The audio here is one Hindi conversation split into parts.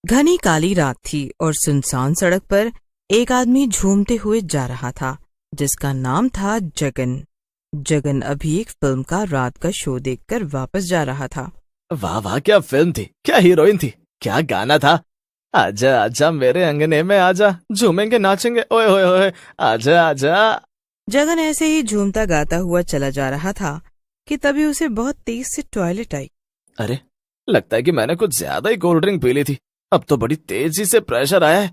घनी काली रात थी और सुनसान सड़क पर एक आदमी झूमते हुए जा रहा था जिसका नाम था जगन। जगन अभी एक फिल्म का रात का शो देखकर वापस जा रहा था। वाह वाह, क्या फिल्म थी, क्या हीरोइन थी, क्या गाना था। आजा आजा मेरे अंगने में आजा, झूमेंगे नाचेंगे, ओए ओए ओए, आजा आजा। जगन ऐसे ही झूमता गाता हुआ चला जा रहा था कि तभी उसे बहुत तेज से टॉयलेट आई। अरे, लगता है कि मैंने कुछ ज्यादा ही कोल्ड ड्रिंक पी ली थी। अब तो बड़ी तेजी से प्रेशर आया है।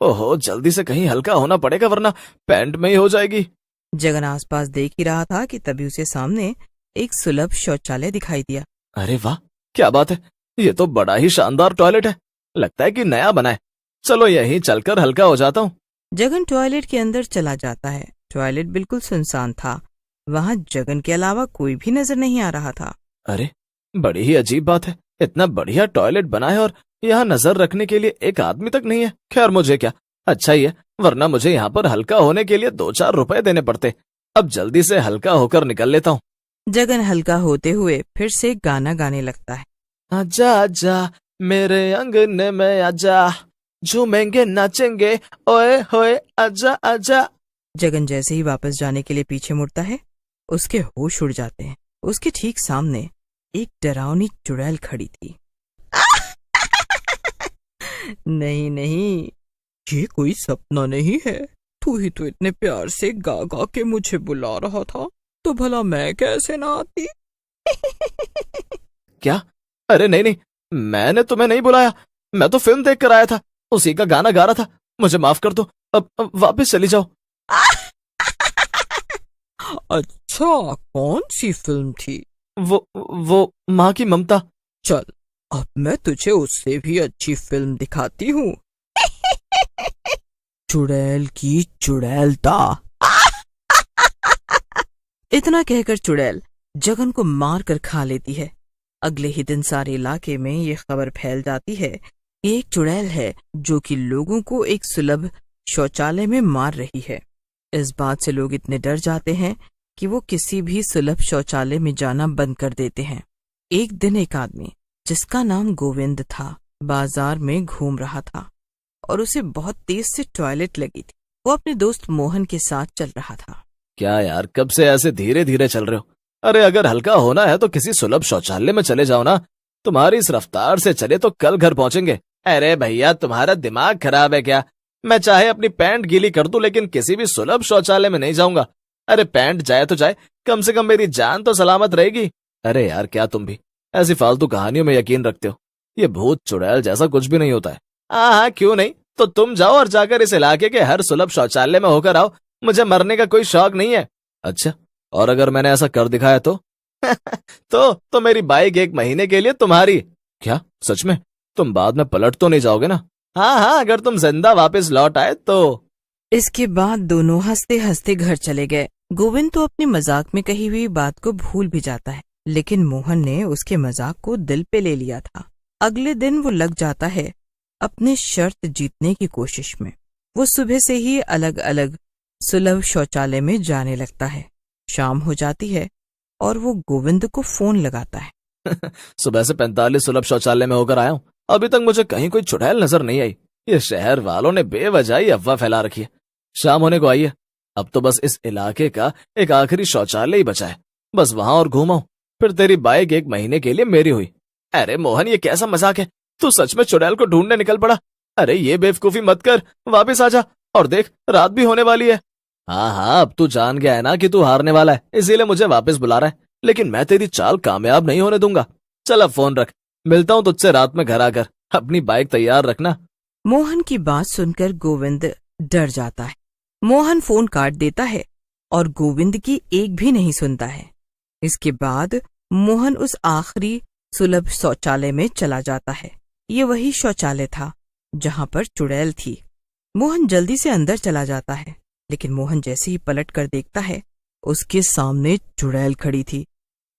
ओहो, जल्दी से कहीं हल्का होना पड़ेगा वरना पैंट में ही हो जाएगी। जगन आसपास देख ही रहा था कि तभी उसे सामने एक सुलभ शौचालय दिखाई दिया। अरे वाह, क्या बात है, ये तो बड़ा ही शानदार टॉयलेट है। लगता है कि नया बना है। चलो यहीं चलकर हल्का हो जाता हूँ। जगन टॉयलेट के अंदर चला जाता है। टॉयलेट बिल्कुल सुनसान था। वहाँ जगन के अलावा कोई भी नजर नहीं आ रहा था। अरे, बड़ी ही अजीब बात है, इतना बढ़िया टॉयलेट बना है और यहाँ नजर रखने के लिए एक आदमी तक नहीं है। खैर मुझे क्या, अच्छा ही है, वरना मुझे यहाँ पर हल्का होने के लिए 2-4 रुपए देने पड़ते। अब जल्दी से हल्का होकर निकल लेता हूँ। जगन हल्का होते हुए फिर से गाना गाने लगता है। आजा आजा मेरे अंगने में आजा, झूमेंगे नाचेंगे, ओए होए, आजा आजा। जगन जैसे ही वापस जाने के लिए पीछे मुड़ता है, उसके होश उड़ जाते हैं। उसके ठीक सामने एक डरावनी चुड़ैल खड़ी थी। नहीं नहीं, ये कोई सपना नहीं है। तू ही तो इतने प्यार से गा गा के मुझे बुला रहा था, तो भला मैं कैसे ना आती। क्या? अरे नहीं नहीं, मैंने तुम्हें नहीं बुलाया। मैं तो फिल्म देख कर आया था, उसी का गाना गा रहा था। मुझे माफ कर दो, अब वापस चली जाओ। अच्छा, कौन सी फिल्म थी? वो माँ की ममता। चल, अब मैं तुझे उससे भी अच्छी फिल्म दिखाती हूँ। चुड़ैल की चुड़ैलता। इतना कहकर चुड़ैल जगन को मार कर खा लेती है। अगले ही दिन सारे इलाके में ये खबर फैल जाती है कि एक चुड़ैल है जो कि लोगों को एक सुलभ शौचालय में मार रही है। इस बात से लोग इतने डर जाते हैं कि वो किसी भी सुलभ शौचालय में जाना बंद कर देते हैं। एक दिन एक आदमी जिसका नाम गोविंद था बाजार में घूम रहा था और उसे बहुत तेज से टॉयलेट लगी थी। वो अपने दोस्त मोहन के साथ चल रहा था। क्या यार, कब से ऐसे धीरे धीरे चल रहे हो? अरे अगर हल्का होना है तो किसी सुलभ शौचालय में चले जाओ ना। तुम्हारी इस रफ्तार से चले तो कल घर पहुंचेंगे। अरे भैया, तुम्हारा दिमाग खराब है क्या? मैं चाहे अपनी पैंट गीली कर दूं लेकिन किसी भी सुलभ शौचालय में नहीं जाऊंगा। अरे पैंट जाए तो जाए, कम से कम मेरी जान तो सलामत रहेगी। अरे यार, क्या तुम भी ऐसी फालतू कहानियों में यकीन रखते हो? ये भूत चुड़ैल जैसा कुछ भी नहीं होता है। हाँ, क्यों नहीं, तो तुम जाओ और जाकर इस इलाके के हर सुलभ शौचालय में होकर आओ। मुझे मरने का कोई शौक नहीं है। अच्छा, और अगर मैंने ऐसा कर दिखाया तो? तो मेरी बाइक 1 महीने के लिए तुम्हारी। क्या सच में? तुम बाद में पलट तो नहीं जाओगे ना? हाँ, अगर तुम जिंदा वापस लौट आए तो। इसके बाद दोनों हंसते हंसते घर चले गए। गोविंद तो अपने मजाक में कही हुई बात को भूल भी जाता है, लेकिन मोहन ने उसके मजाक को दिल पे ले लिया था। अगले दिन वो लग जाता है अपने शर्त जीतने की कोशिश में। वो सुबह से ही अलग अलग सुलभ शौचालय में जाने लगता है। शाम हो जाती है और वो गोविंद को फोन लगाता है। सुबह से 45 सुलभ शौचालय में होकर आया हूँ, अभी तक मुझे कहीं कोई चुड़ैल नजर नहीं आई। ये शहर वालों ने बेवजह ही अफवाह फैला रखी है। शाम होने को आई है, अब तो बस इस इलाके का एक आखिरी शौचालय ही बचा है। बस वहां और घूमा, फिर तेरी बाइक 1 महीने के लिए मेरी हुई। अरे मोहन, ये कैसा मजाक है? तू सच में चुड़ैल को ढूंढने निकल पड़ा? अरे ये बेवकूफी मत कर, वापिस आ जा। और देख, रात भी होने वाली है। हाँ, अब तू जान गया है ना कि तू हारने वाला है, इसीलिए मुझे वापस बुला रहा है। लेकिन मैं तेरी चाल कामयाब नहीं होने दूंगा। चल अब फोन रख, मिलता हूँ तुझसे रात में घर आकर। अपनी बाइक तैयार रखना। मोहन की बात सुनकर गोविंद डर जाता है। मोहन फोन काट देता है और गोविंद की एक भी नहीं सुनता है। इसके बाद मोहन उस आखिरी सुलभ शौचालय में चला जाता है। ये वही शौचालय था जहां पर चुड़ैल थी। मोहन जल्दी से अंदर चला जाता है, लेकिन मोहन जैसे ही पलट कर देखता है, उसके सामने चुड़ैल खड़ी थी।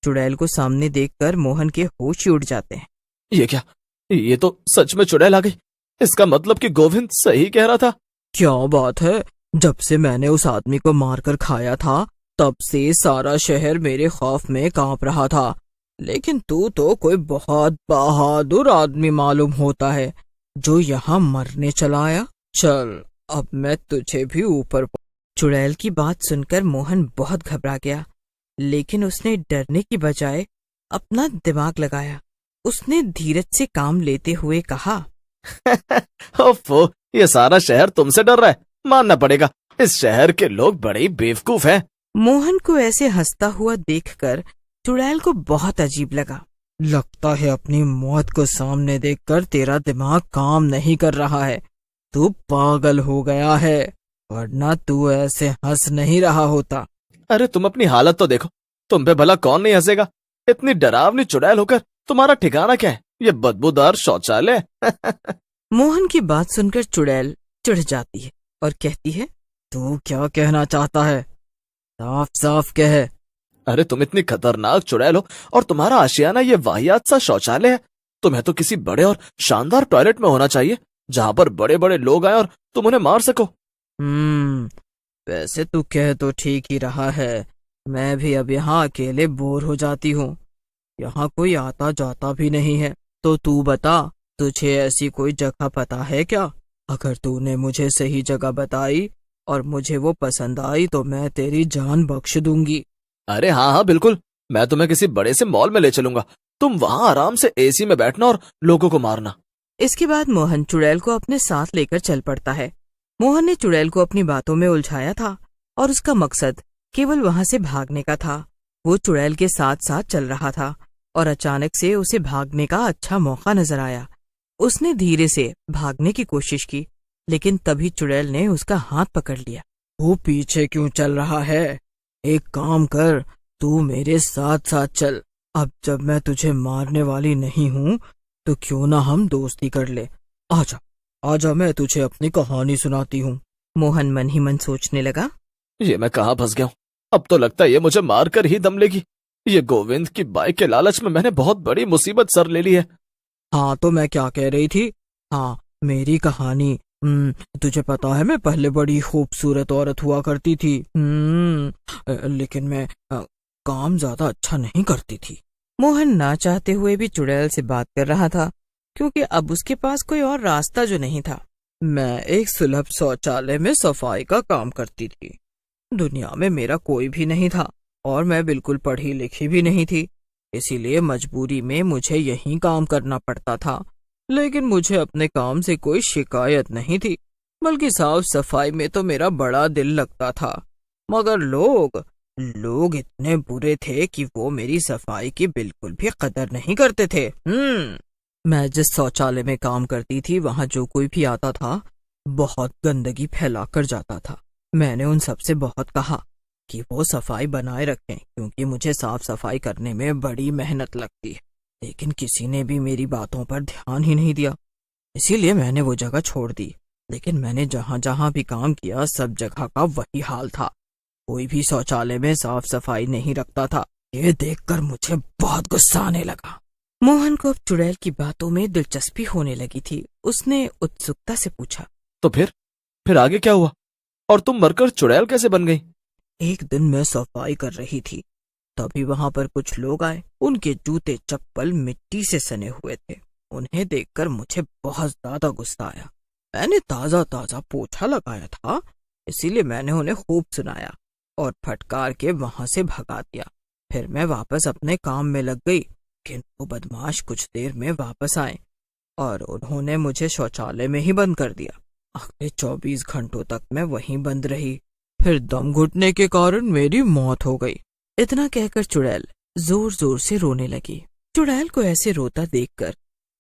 चुड़ैल को सामने देखकर मोहन के होश ही उड़ जाते हैं। ये क्या? ये तो सच में चुड़ैल आ गई। इसका मतलब कि गोविंद सही कह रहा था। क्या बात है, जब से मैंने उस आदमी को मारकर खाया था तब से सारा शहर मेरे खौफ में कांप रहा था। लेकिन तू तो कोई बहुत बहादुर आदमी मालूम होता है। जो यहाँ मरने चला आया? चल, अब मैं तुझे भी ऊपर। चुड़ैल की बात सुनकर मोहन बहुत घबरा गया, लेकिन उसने डरने की बजाय अपना दिमाग लगाया। उसने धीरज से काम लेते हुए कहा, ओफो, ये सारा शहर तुमसे डर रहा है, मानना पड़ेगा। इस शहर के लोग बड़े ही बेवकूफ हैं। मोहन को ऐसे हंसता हुआ देखकर चुड़ैल को बहुत अजीब लगा। लगता है अपनी मौत को सामने देखकर तेरा दिमाग काम नहीं कर रहा है। तू पागल हो गया है, वरना तू ऐसे हंस नहीं रहा होता। अरे तुम अपनी हालत तो देखो, तुम पे भला कौन नहीं हंसेगा? इतनी डरावनी चुड़ैल होकर तुम्हारा ठिकाना क्या है? ये बदबूदार शौचालय। मोहन की बात सुनकर चुड़ैल चिढ़ जाती है और कहती है, तू क्या कहना चाहता है? साफ साफ कह। अरे तुम इतनी खतरनाक चुड़ैल हो और तुम्हारा आशियाना ये वाहियात सा शौचालय है। तुम्हें तो किसी बड़े और शानदार टॉयलेट में होना चाहिए, जहां पर बड़े बड़े लोग आए और तुम उन्हें मार सको। वैसे तू कह तो ठीक ही रहा है। मैं भी अब यहाँ अकेले बोर हो जाती हूँ। यहाँ कोई आता जाता भी नहीं है। तो तू बता, तुझे ऐसी कोई जगह पता है क्या? अगर तूने मुझे सही जगह बताई और मुझे वो पसंद आई तो मैं तेरी जान बख्श दूंगी। अरे हाँ हाँ बिल्कुल, मैं तुम्हें किसी बड़े से मॉल में ले चलूंगा। तुम वहां आराम से एसी में बैठना और लोगों को मारना। इसके बाद मोहन चुड़ैल को अपने साथ लेकर चल पड़ता है। मोहन ने चुड़ैल को अपनी बातों में उलझाया था और उसका मकसद केवल वहां से भागने का था। वो चुड़ैल के साथ साथ चल रहा था और अचानक से उसे भागने का अच्छा मौका नजर आया। उसने धीरे से भागने की कोशिश की, लेकिन तभी चुड़ैल ने उसका हाथ पकड़ लिया। वो पीछे क्यों चल रहा है? एक काम कर, तू मेरे साथ साथ चल। अब जब मैं तुझे मारने वाली नहीं हूँ तो क्यों ना हम दोस्ती कर ले। आजा आजा, मैं तुझे अपनी कहानी सुनाती हूँ। मोहन मन ही मन सोचने लगा, ये मैं कहाँ फंस गया हूँ? अब तो लगता है ये मुझे मारकर ही दम लेगी। ये गोविंद की बाइक के लालच में मैंने बहुत बड़ी मुसीबत सर ले ली है। हाँ तो मैं क्या कह रही थी? हाँ, मेरी कहानी। तुझे पता है मैं पहले बड़ी खूबसूरत औरत हुआ करती थी। लेकिन मैं काम ज्यादा अच्छा नहीं करती थी। मोहन ना चाहते हुए भी चुड़ैल से बात कर रहा था, क्योंकि अब उसके पास कोई और रास्ता जो नहीं था। मैं एक सुलभ शौचालय में सफाई का काम करती थी। दुनिया में मेरा कोई भी नहीं था और मैं बिल्कुल पढ़ी लिखी भी नहीं थी, इसीलिए मजबूरी में मुझे यहीं काम करना पड़ता था। लेकिन मुझे अपने काम से कोई शिकायत नहीं थी, बल्कि साफ सफाई में तो मेरा बड़ा दिल लगता था। मगर लोग इतने बुरे थे कि वो मेरी सफाई की बिल्कुल भी कदर नहीं करते थे। मैं जिस शौचालय में काम करती थी वहां जो कोई भी आता था बहुत गंदगी फैला कर जाता था। मैंने उन सबसे बहुत कहा कि वो सफाई बनाए रखें, क्योंकि मुझे साफ सफाई करने में बड़ी मेहनत लगती है। लेकिन किसी ने भी मेरी बातों पर ध्यान ही नहीं दिया, इसीलिए मैंने वो जगह छोड़ दी। लेकिन मैंने जहां जहां भी काम किया सब जगह का वही हाल था। कोई भी शौचालय में साफ सफाई नहीं रखता था। ये देखकर मुझे बहुत गुस्सा आने लगा। मोहन को अब चुड़ैल की बातों में दिलचस्पी होने लगी थी। उसने उत्सुकता से पूछा, तो फिर आगे क्या हुआ और तुम मरकर चुड़ैल कैसे बन गई? एक दिन मैं सफाई कर रही थी, तभी वहां पर कुछ लोग आए। उनके जूते चप्पल मिट्टी से सने हुए थे। उन्हें देखकर मुझे बहुत ज्यादा गुस्सा आया। मैंने ताजा ताजा पोछा लगाया था, इसीलिए मैंने उन्हें खूब सुनाया और फटकार के वहां से भगा दिया। फिर मैं वापस अपने काम में लग गई, लेकिन वो बदमाश कुछ देर में वापस आए और उन्होंने मुझे शौचालय में ही बंद कर दिया। अगले 24 घंटों तक मैं वहीं बंद रही। फिर दम घुटने के कारण मेरी मौत हो गई। इतना कहकर चुड़ैल जोर जोर से रोने लगी। चुड़ैल को ऐसे रोता देखकर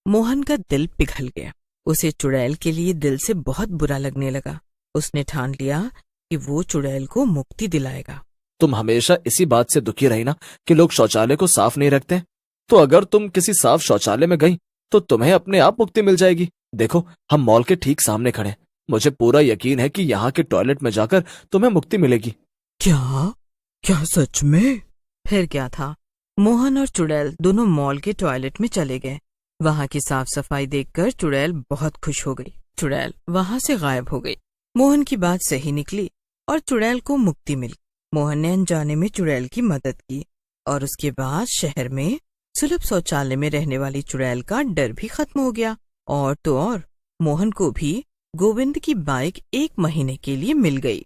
मोहन का दिल पिघल गया। उसे चुड़ैल के लिए दिल से बहुत बुरा लगने लगा। उसने ठान लिया कि वो चुड़ैल को मुक्ति दिलाएगा। तुम हमेशा इसी बात से दुखी रही ना कि लोग शौचालय को साफ नहीं रखते। तो अगर तुम किसी साफ शौचालय में गई तो तुम्हें अपने आप मुक्ति मिल जाएगी। देखो, हम मॉल के ठीक सामने खड़े हैं। मुझे पूरा यकीन है कि यहाँ के टॉयलेट में जाकर तुम्हें मुक्ति मिलेगी। क्या सच में? फिर क्या था, मोहन और चुड़ैल दोनों मॉल के टॉयलेट में चले गए। वहां की साफ सफाई देखकर चुड़ैल बहुत खुश हो गई। चुड़ैल वहां से गायब हो गई। मोहन की बात सही निकली और चुड़ैल को मुक्ति मिली। मोहन ने अनजाने में चुड़ैल की मदद की और उसके बाद शहर में सुलभ शौचालय में रहने वाली चुड़ैल का डर भी खत्म हो गया। और तो और मोहन को भी गोविंद की बाइक 1 महीने के लिए मिल गई।